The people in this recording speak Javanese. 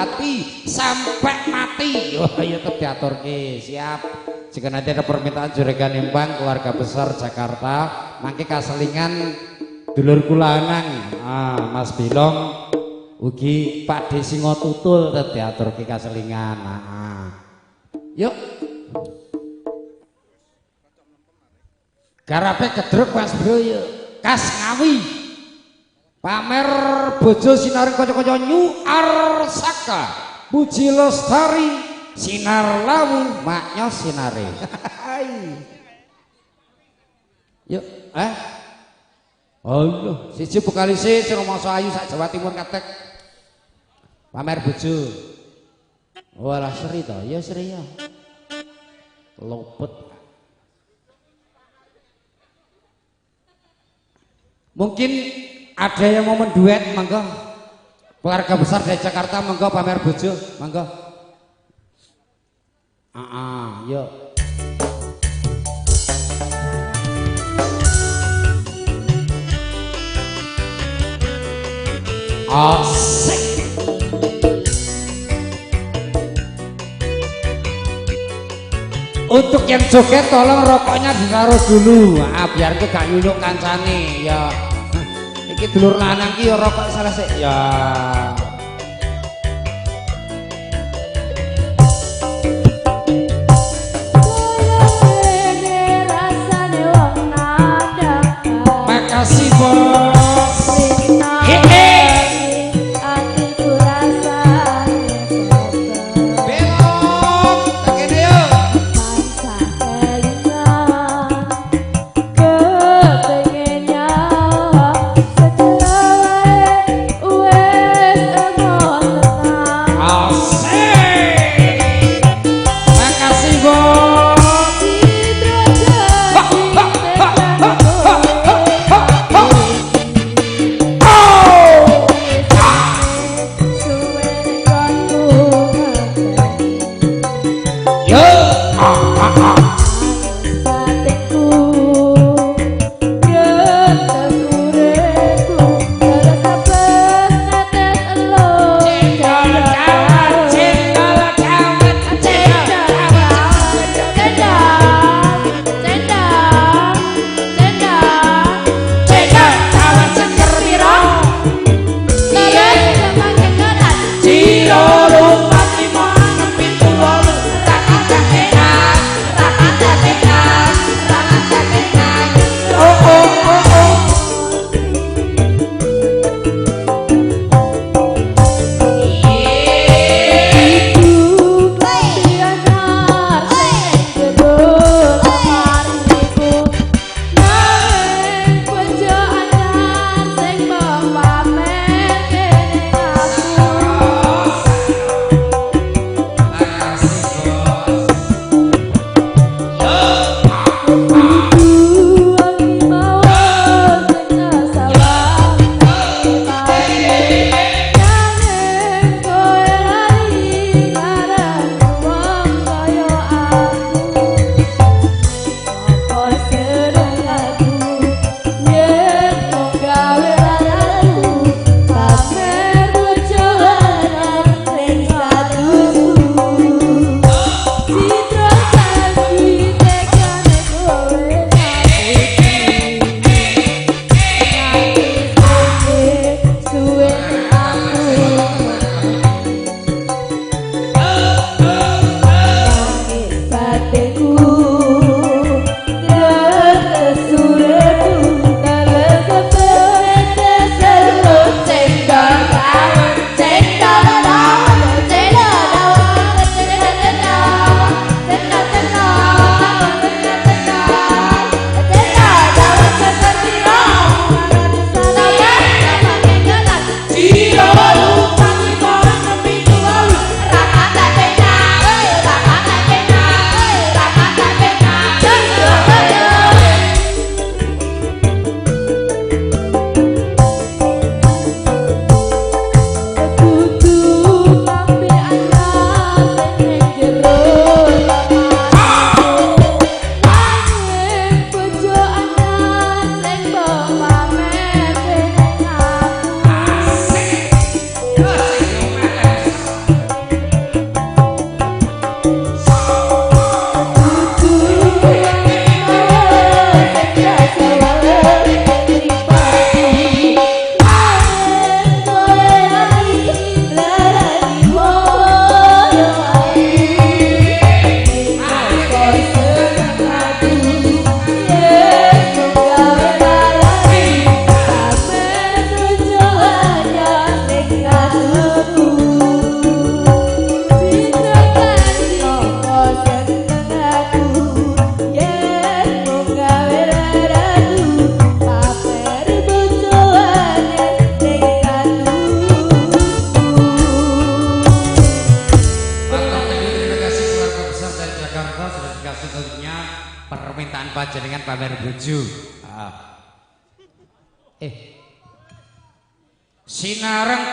hati sampai mati. Wah, ya tetep diaturke. Siap. Jika nanti ada permintaan juragan Embang keluarga besar Jakarta, mangke kaselingan dulur kula lanang, Mas Bilong ugi Pak De Singo Tutul tetep diaturke kaselingan. Yuk. Garape kedruk Mas Bro yuk. Kas Ngawi. Pamer bojo sinaring kanca-kanca nyuar saka. Puji lestari sinar lawu maknya sinare. Yuk, Allah, siji bukalise sing masa ayu sak Jawa Timur katek. Pamer bojo. Walah seri to, ya seri ya. Lopet. Mungkin ada yang mau menduet, monggo. Keluarga besar dari Jakarta, monggo pamer bojo, monggo. Yuk. Asik. Untuk yang joget tolong rokoknya ditaruh dulu, biar ke gak nyunyuk kancane ya. Iki dulur lanang ki ya rokok salah sik ya. Makasih bos. Wes panjenengan pamer bojo. Sinareng